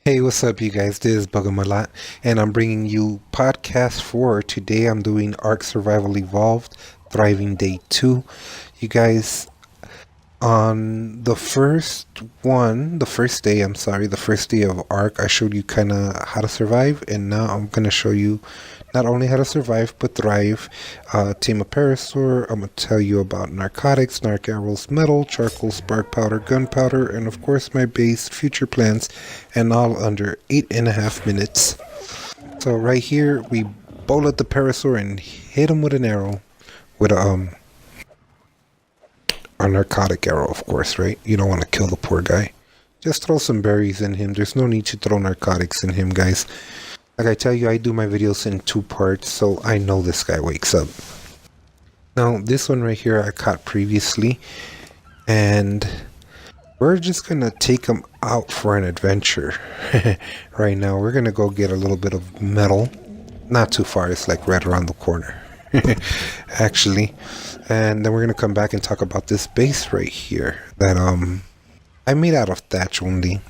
Hey, what's up, you guys? This is Bugemalot, and I'm bringing you podcast 4. Today I'm doing ARK Survival Evolved, Thriving Day 2. You guys, on the first day of ARK, I showed you kind of how to survive, and now I'm going to show you not only how to survive, but thrive. Tame a parasaur. I'm going to tell you about narcotics, narc arrows, metal, charcoal, spark powder, gunpowder, and of course my base, future plans, and all under 8.5 minutes. So right here, we bullet the parasaur and hit him with an arrow, with a narcotic arrow, of course, right? You don't want to kill the poor guy. Just throw some berries in him. There's no need to throw narcotics in him, guys. Like I tell you, I do my videos in 2 parts, so I know this guy wakes up. Now, this one right here I caught previously, and we're just gonna take him out for an adventure. Right now, we're gonna go get a little bit of metal. Not too far, it's like right around the corner. Actually. And then we're gonna come back and talk about this base right here that I made out of thatch only.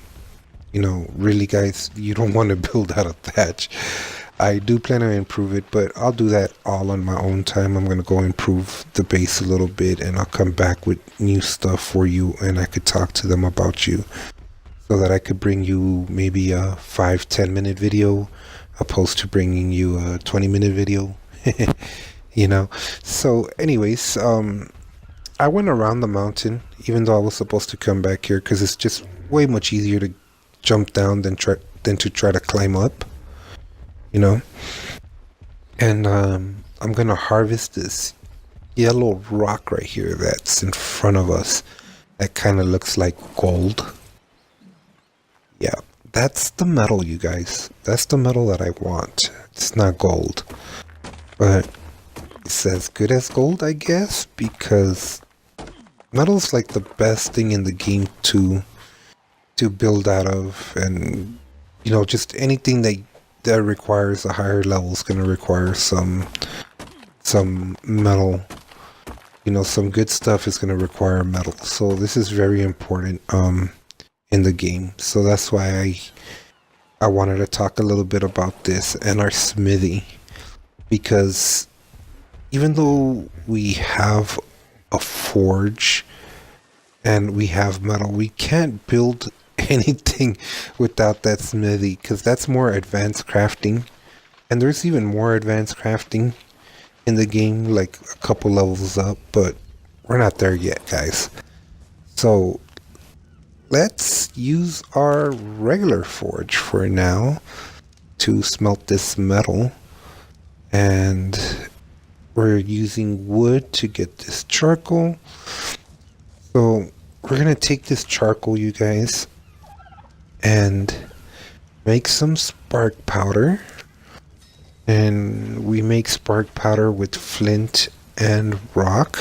You know, really, guys, you don't want to build out of thatch. I do plan to improve it, but I'll do that all on my own time. I'm going to go improve the base a little bit, and I'll come back with new stuff for you, and I could talk to them about you so that I could bring you maybe a 5-10 minute video opposed to bringing you a 20-minute video. You know? So, anyways, I went around the mountain, even though I was supposed to come back here, because it's just way much easier to jump down than to try to climb up, you know. And I'm gonna harvest this yellow rock right here that's in front of us. That kind of looks like gold. Yeah, that's the metal, you guys. That's the metal that I want. It's not gold, but it's as good as gold, I guess, because metal's like the best thing in the game to build out of, and you know, just anything that requires a higher level is going to require some metal. You know, some good stuff is going to require metal, so this is very important in the game. So that's why I wanted to talk a little bit about this and our smithy, because even though we have a forge and we have metal, we can't build anything without that smithy, because that's more advanced crafting, and there's even more advanced crafting in the game, like a couple levels up, but we're not there yet, guys. So let's use our regular forge for now to smelt this metal, and we're using wood to get this charcoal. So we're gonna take this charcoal, you guys, and make some spark powder. And we make spark powder with flint and rock,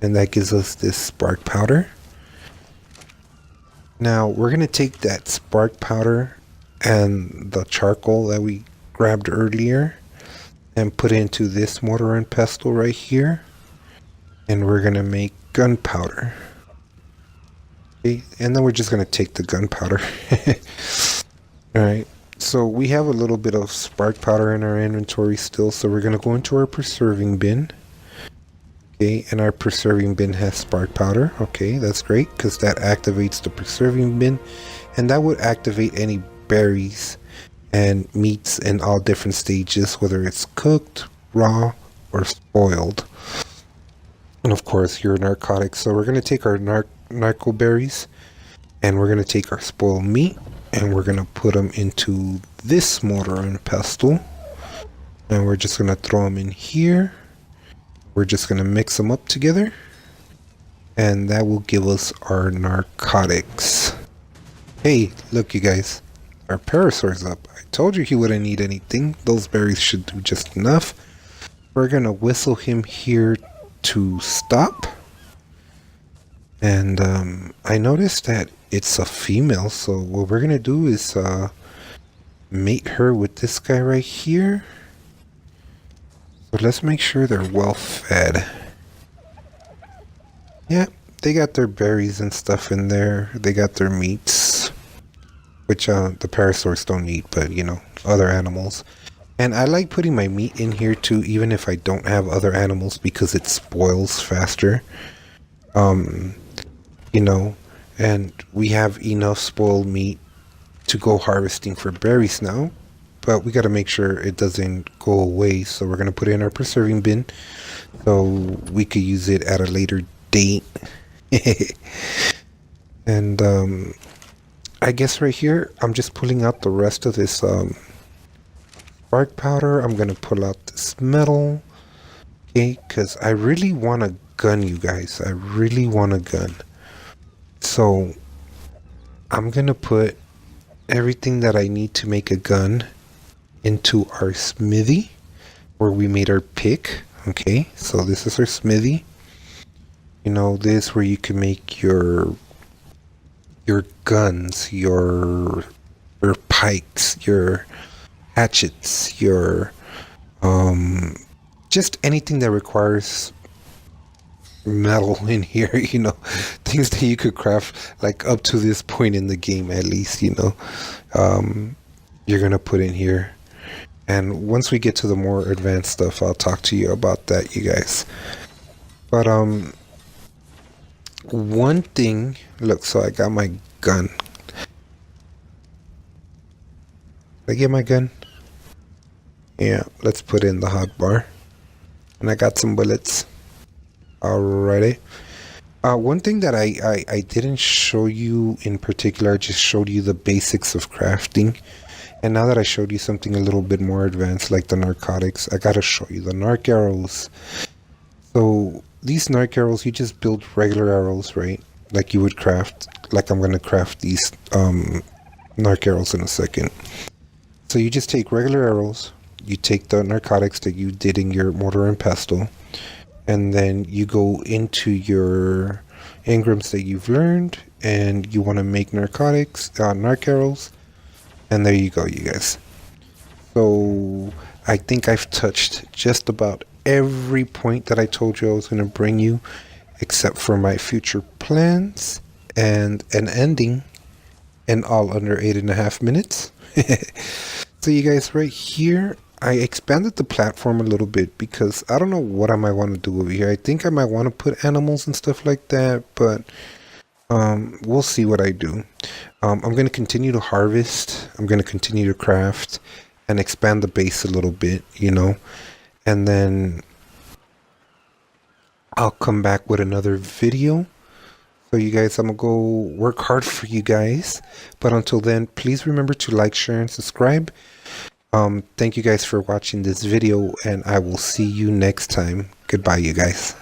and that gives us this spark powder. Now we're gonna take that spark powder and the charcoal that we grabbed earlier and put it into this mortar and pestle right here, and we're gonna make gunpowder. Okay, and then we're just gonna take the gunpowder. Alright, so we have a little bit of spark powder in our inventory still, so we're gonna go into our preserving bin. Okay, and our preserving bin has spark powder. Okay, that's great, because that activates the preserving bin, and that would activate any berries and meats in all different stages, whether it's cooked, raw, or spoiled. And of course, your narcotics. So we're gonna take our narco berries, and we're gonna take our spoiled meat, and we're gonna put them into this mortar and pestle, and we're just gonna throw them in here. We're just gonna mix them up together, and that will give us our narcotics. Hey, look, you guys, our parasaur's up. I told you he wouldn't need anything. Those berries should do just enough. We're gonna whistle him here to stop. And I noticed that it's a female, so what we're gonna do is mate her with this guy right here. So let's make sure they're well fed. Yeah, they got their berries and stuff in there. They got their meats. which the parasaurs don't eat, but you know, other animals. And I like putting my meat in here too, even if I don't have other animals, because it spoils faster. You know, and we have enough spoiled meat to go harvesting for berries now, but we got to make sure it doesn't go away. So we're going to put it in our preserving bin so we could use it at a later date. And I guess right here, I'm just pulling out the rest of this bark powder. I'm going to pull out this metal. Okay, because I really want a gun, you guys. I really want a gun. So I'm going to put everything that I need to make a gun into our smithy where we made our pick. Okay, so this is our smithy. You know, this where you can make your guns, your pikes, your hatchets, your just anything that requires metal in here, you know, things that you could craft like up to this point in the game, at least, you know, you're gonna put in here. And once we get to the more advanced stuff, I'll talk to you about that, you guys. But one thing, look, so I got my gun. Did I get my gun? Yeah, let's put in the hot bar. And I got some bullets. Alrighty. One thing that I didn't show you in particular, I just showed you the basics of crafting. And now that I showed you something a little bit more advanced, like the narcotics, I gotta show you the narc arrows. So these narc arrows, you just build regular arrows, right? Like you would craft, like I'm gonna craft these narc arrows in a second. So you just take regular arrows, you take the narcotics that you did in your mortar and pestle, and then you go into your engrams that you've learned, and you want to make narcotics, narc arrows, and there you go, you guys. So I think I've touched just about every point that I told you I was going to bring you, except for my future plans and an ending, and all under 8.5 minutes. So you guys, right here, I expanded the platform a little bit because I don't know what I might want to do over here. I think I might want to put animals and stuff like that, but we'll see what I do. I'm going to continue to harvest. I'm going to continue to craft and expand the base a little bit, you know, and then I'll come back with another video. So you guys, I'm going to go work hard for you guys. But until then, please remember to like, share, and subscribe. Thank you guys for watching this video, and I will see you next time. Goodbye, you guys.